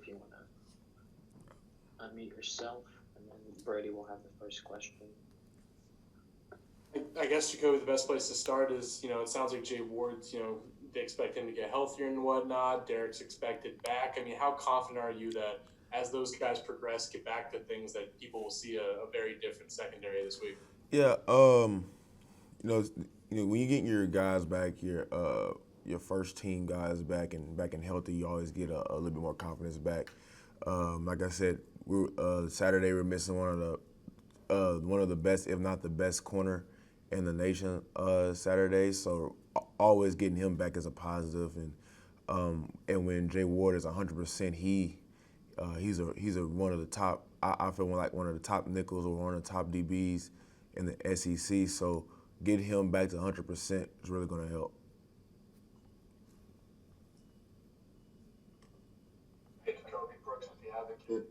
if you want to unmute yourself, and then Brady will have the first question. I guess, JaCoby, the best place to start is, it sounds like Jay Ward's, they expect him to get healthier and whatnot. Derek's expected back. I mean, how confident are you that as those guys progress, get back to things, that people will see a very different secondary this week? Yeah, when you get your guys back, your first team guys back and healthy, you always get a little bit more confidence back. Like I said, Saturday we're missing one of the best, if not the best, corner in the nation Saturday. So always getting him back is a positive, and when Jay Ward is 100%, he's one of the top. I feel like one of the top nickels or one of the top DBs in the SEC. So get him back to 100% is really going to help. Hey, JaCoby Brooks with the Advocate.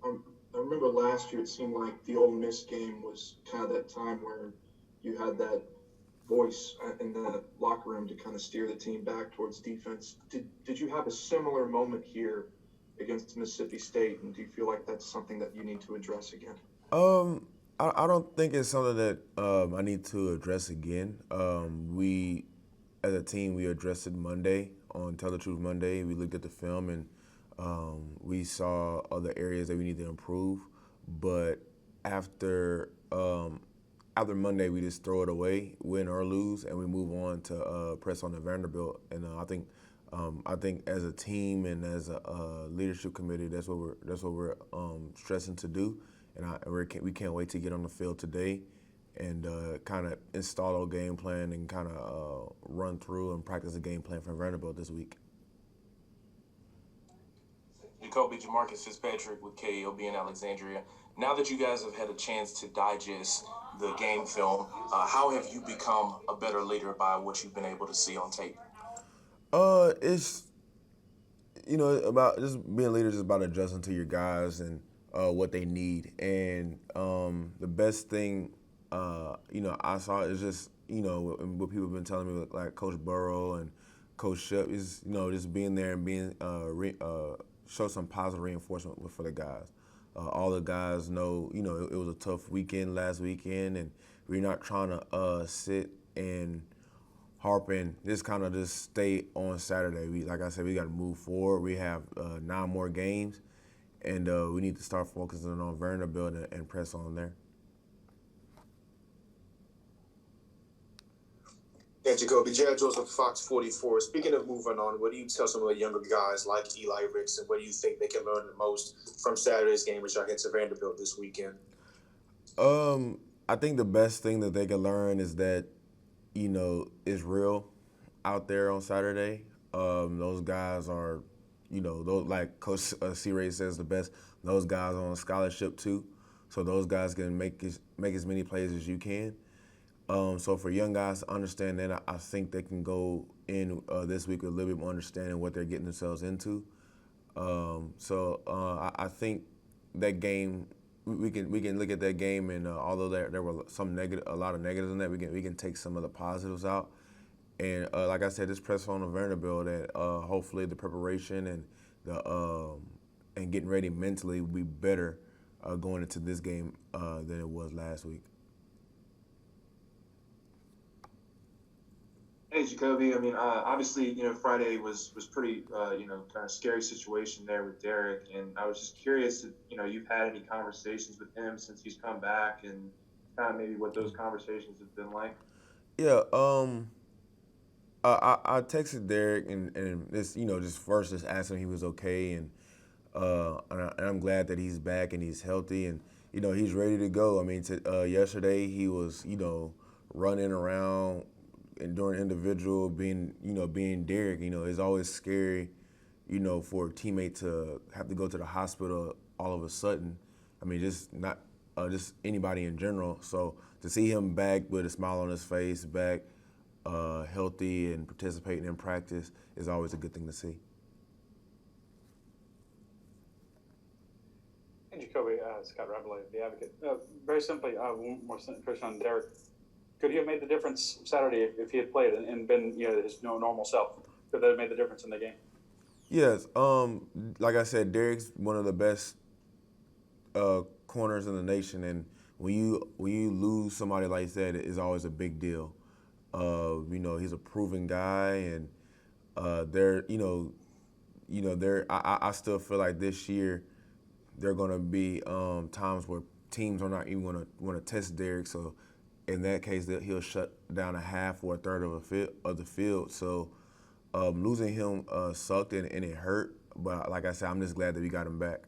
I remember last year it seemed like the Ole Miss game was kind of that time where you had that voice in the locker room to kind of steer the team back towards defense. Did you have a similar moment here against Mississippi State, and do you feel like that's something that you need to address again? I don't think it's something that I need to address again. We, as a team, we addressed it Monday on Tell the Truth Monday. We looked at the film and we saw other areas that we need to improve. But after Monday, we just throw it away, win or lose, and we move on to press on the Vanderbilt. And I think as a team and as a leadership committee, that's what we're stressing to do. And we can't wait to get on the field today and kind of install our game plan and kind of run through and practice a game plan for Vanderbilt this week. JaCoby, Jamarcus Fitzpatrick with KOB in Alexandria. Now that you guys have had a chance to digest the game film, how have you become a better leader by what you've been able to see on tape? It's about just being a leader is about adjusting to your guys and what they need. And the best thing I saw is just what people have been telling me, like Coach Burrow and Coach Shep, is just being there and being show some positive reinforcement for the guys. All the guys know it was a tough weekend last weekend, and we're not trying to sit and harp and just stay on Saturday. Like I said, we got to move forward. We have 9 more games, and we need to start focusing on Vanderbilt and press on there. Yeah, JaCoby, Jared Joseph, Fox 44. Speaking of moving on, what do you tell some of the younger guys like Eli Ricks, and what do you think they can learn the most from Saturday's game, which y'all hit to Vanderbilt this weekend? I think the best thing that they can learn is that, it's real out there on Saturday. Those guys are, those, like Coach C. Ray says, the best. Those guys are on scholarship too, so those guys can make as many plays as you can. So for young guys to understand that, I think they can go in this week with a little bit more understanding what they're getting themselves into. I think that game, we can look at that game, and although there were a lot of negatives in that, we can take some of the positives out. And like I said, this press on Vanderbilt, and hopefully the preparation and and getting ready mentally will be better going into this game than it was last week. Hey, JaCoby. I mean, obviously, Friday was pretty, kind of scary situation there with Derek, and I was just curious if, you've had any conversations with him since he's come back, and kind of maybe what those conversations have been like. Yeah, I texted Derek and this, just first just asked him if he was okay, and I'm glad that he's back and he's healthy and he's ready to go. I mean, yesterday he was running around and during individual being Derek. It's always scary, for a teammate to have to go to the hospital all of a sudden. I mean, just anybody in general. So to see him back with a smile on his face, back healthy and participating in practice is always a good thing to see. Hey, JaCoby, Scott Ravelli, The Advocate. Very simply, one more question on Derek. Could he have made the difference Saturday if he had played and been his normal self? Could that have made the difference in the game? Yes. Like I said, Derek's one of the best corners in the nation, and when you lose somebody like that, it's always a big deal. He's a proven guy, and they're they're. I still feel like this year there are gonna be times where teams are not even gonna want to test Derek. So in that case, that he'll shut down a half or a third of the field. So losing him sucked and it hurt. But like I said, I'm just glad that we got him back.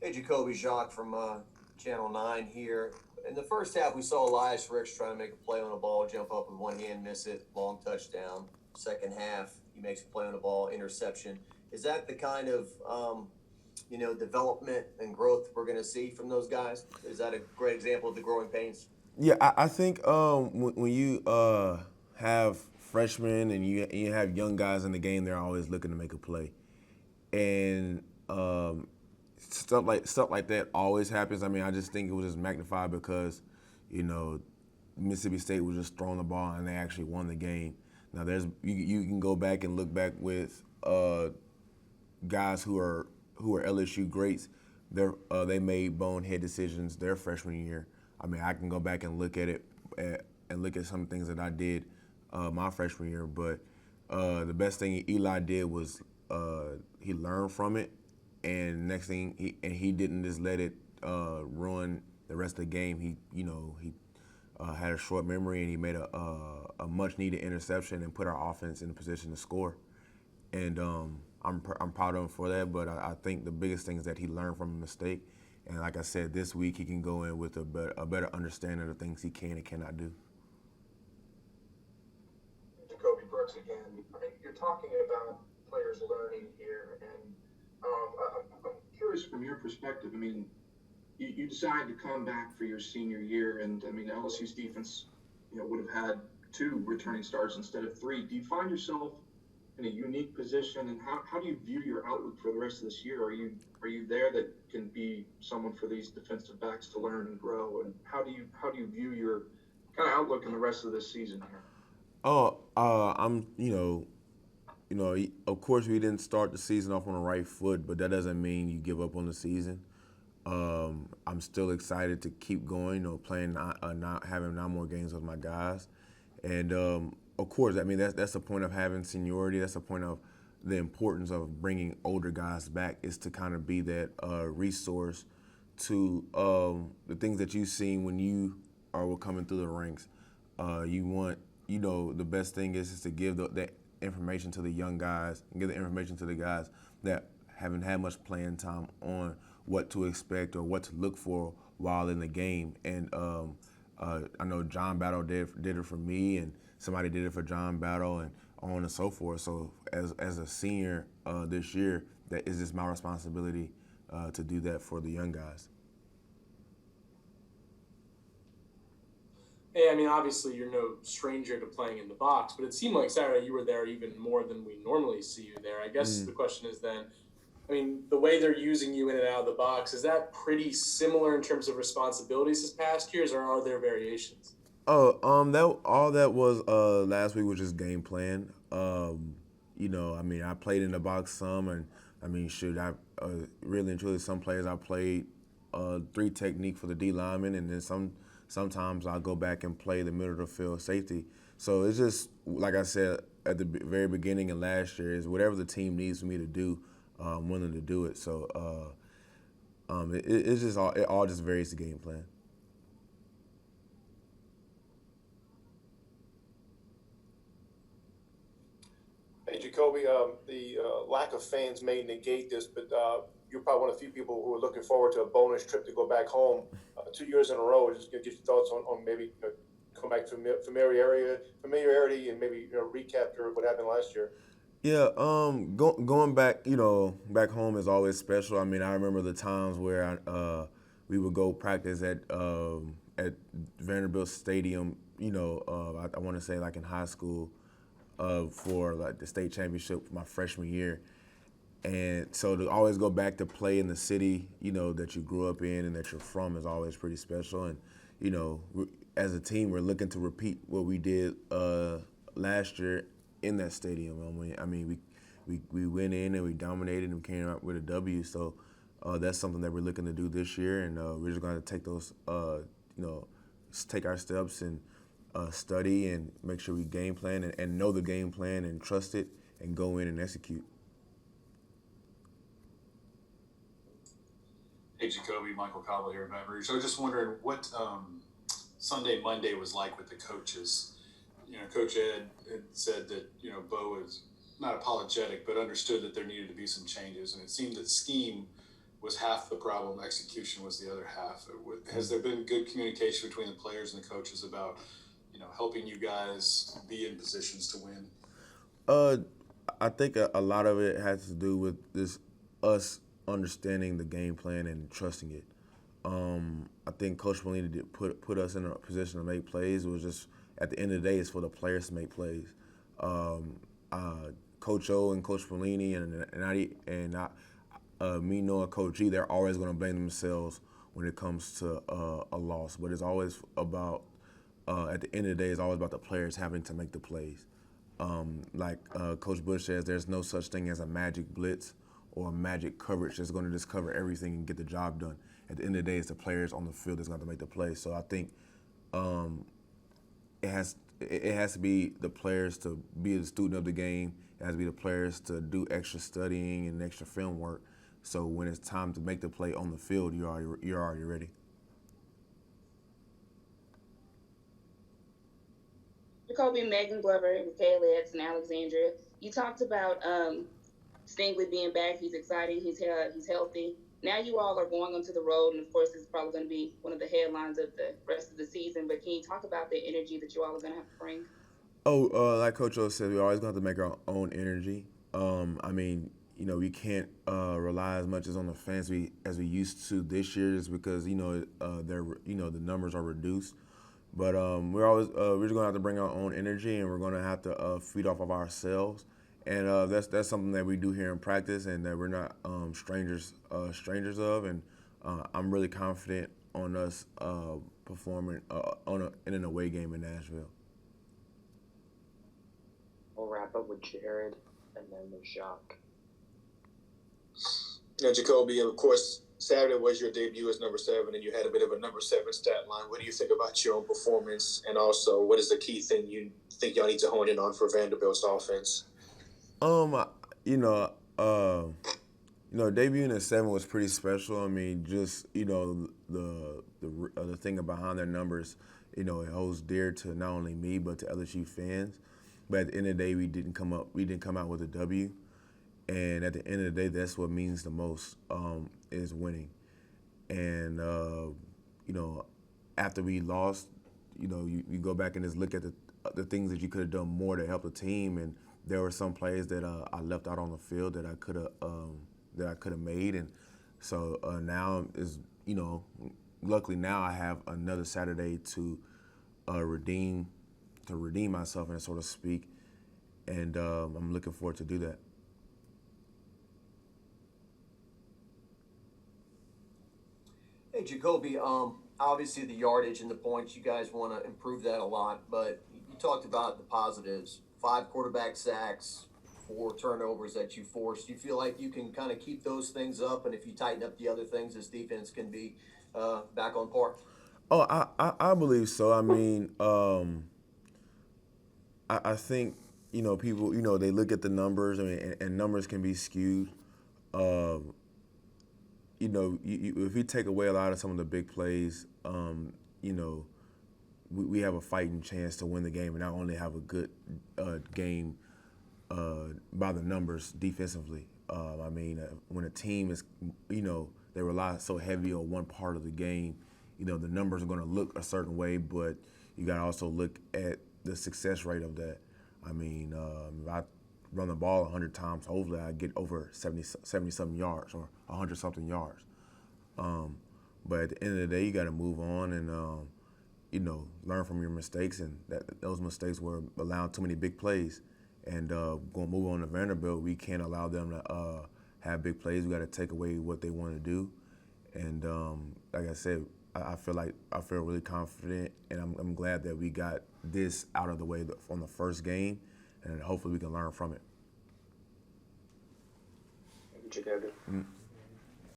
Hey, JaCoby Jacques from Channel 9 here. In the first half, we saw Elias Ricks trying to make a play on a ball, jump up with one hand, miss it, long touchdown. Second half, he makes a play on the ball, interception. Is that the kind of, development and growth we're going to see from those guys? Is that a great example of the growing pains? Yeah, I think when you have freshmen and you have young guys in the game, they're always looking to make a play, and stuff like that always happens. I mean, I just think it was just magnified because, Mississippi State was just throwing the ball and they actually won the game. Now you can go back and look back with guys who are LSU greats. They made bonehead decisions their freshman year. I mean, I can go back and look at it and look at some things that I did my freshman year. But the best thing Eli did was he learned from it, and next thing he didn't just let it ruin the rest of the game. He had a short memory, and he made a much needed interception and put our offense in a position to score. And I'm proud of him for that. But I think the biggest thing is that he learned from a mistake. And like I said, this week he can go in with a better understanding of the things he can and cannot do. JaCoby Brooks again. I mean, you're talking about players learning here, and I'm curious from your perspective. I mean, you decided to come back for your senior year, and I mean, LSU's defense, would have had 2 returning starts instead of 3. Do you find yourself in a unique position, and how do you view your outlook for the rest of this year? Are you there that can be someone for these defensive backs to learn and grow, and how do you view your kind of outlook in the rest of this season here? I'm of course we didn't start the season off on the right foot, but that doesn't mean you give up on the season. I'm still excited to keep going, playing not having 9 more games with my guys, and of course, I mean that's the point of having seniority. That's the point of the importance of bringing older guys back, is to kind of be that resource to the things that you've seen when you are coming through the ranks. You want, the best thing is to give that information to the young guys and give the information to the guys that haven't had much playing time on what to expect or what to look for while in the game. And I know John Battle did it for me, and somebody did it for John Battle, and on and so forth. So as a senior this year, that is just my responsibility to do that for the young guys. Hey, I mean, obviously you're no stranger to playing in the box, but it seemed like Saturday you were there even more than we normally see you there. I guess the question is then, I mean, the way they're using you in and out of the box, is that pretty similar in terms of responsibilities this past years, or are there variations? That was last week was just game plan. I mean, I played in the box some, and I mean, I really and truly some players I played 3 technique for the D lineman, and then sometimes I'll go back and play the middle of the field safety. So it's just like I said at the very beginning of last year, is whatever the team needs for me to do, I'm willing to do it. So it's just it all just varies the game plan. Hey, JaCoby, the lack of fans may negate this, but you're probably one of the few people who are looking forward to a bonus trip to go back home 2 years in a row. Just get your thoughts on maybe come back to familiarity and maybe recap what happened last year. Yeah, going back, back home is always special. I mean, I remember the times where we would go practice at Vanderbilt Stadium. I want to say like in high school, for like the state championship for my freshman year, and so to always go back to play in the city, that you grew up in and that you're from is always pretty special. And as a team, we're looking to repeat what we did last year in that stadium. I mean, we went in and we dominated and we came out with a W. So that's something that we're looking to do this year, and we're just going to take those, take our steps and study and make sure we game plan and know the game plan and trust it and go in and execute. Hey, JaCoby, Michael Cobble here in Baton Rouge. So just wondering what Sunday, Monday was like with the coaches. Coach Ed had said that, Bo was not apologetic, but understood that there needed to be some changes. And it seemed that scheme was half the problem, execution was the other half. Has there been good communication between the players and the coaches about, helping you guys be in positions to win? I think a lot of it has to do with us understanding the game plan and trusting it. I think Coach Molina did put us in a position to make plays. It was just at the end of the day, it's for the players to make plays. Coach O and Coach Molina and me knowing Coach G, they're always going to blame themselves when it comes to a loss. But it's always about at the end of the day, it's always about the players having to make the plays. Like Coach Bush says, there's no such thing as a magic blitz or a magic coverage that's going to just cover everything and get the job done. At the end of the day, it's the players on the field that's going to make the plays. So I think it has to be the players to be a student of the game. It has to be the players to do extra studying and extra film work. So when it's time to make the play on the field, you're already ready. JaCoby, Megan Glover, Michaela Edson, Alexandria. You talked about Stingley being back. He's excited. He's healthy. Now you all are going onto the road, and of course, it's probably going to be one of the headlines of the rest of the season. But can you talk about the energy that you all are going to have to bring? Like Coach O said, we always going to have to make our own energy. I mean, we can't rely as much as on the fans as we used to this year, just because the numbers are reduced. But we're just going to have to bring our own energy, and we're going to have to feed off of ourselves. And that's something that we do here in practice, and that we're not strangers of. And I'm really confident on us performing in an away game in Nashville. We'll wrap up with Jared and then with Jacques. JaCoby, of course, Saturday was your debut as number 7, and you had a bit of a number 7 stat line. What do you think about your own performance, and also what is the key thing you think y'all need to hone in on for Vanderbilt's offense? Debuting at 7 was pretty special. I mean, just the thing behind their numbers, it holds dear to not only me but to LSU fans. But at the end of the day, we didn't come out with a W. And at the end of the day, that's what means the most, is winning. And after we lost, you go back and just look at the things that you could have done more to help the team. And there were some plays that I left out on the field that I could have made. And so now is luckily now I have another Saturday to redeem myself, and so to speak. And I'm looking forward to do that. Hey, JaCoby, obviously the yardage and the points, you guys want to improve that a lot, but you talked about the positives. 5 quarterback sacks, 4 turnovers that you forced. Do you feel like you can kind of keep those things up, and if you tighten up the other things, this defense can be back on par? Oh, I believe so. I mean, I think, people, they look at the numbers, and numbers can be skewed. If you take away a lot of some of the big plays, we have a fighting chance to win the game and not only have a good game by the numbers defensively. When a team is, they rely so heavy on one part of the game, the numbers are going to look a certain way, but you got to also look at the success rate of that. If I run the ball 100 times, hopefully I get over 70-something yards or 100-something yards. But at the end of the day, you got to move on and, learn from your mistakes, and those mistakes were allowing too many big plays. And going to move on to Vanderbilt, we can't allow them to have big plays. We got to take away what they want to do. And like I said, I feel really confident, and I'm glad that we got this out of the way on the first game. and hopefully we can learn from it. Thank you, JaCoby.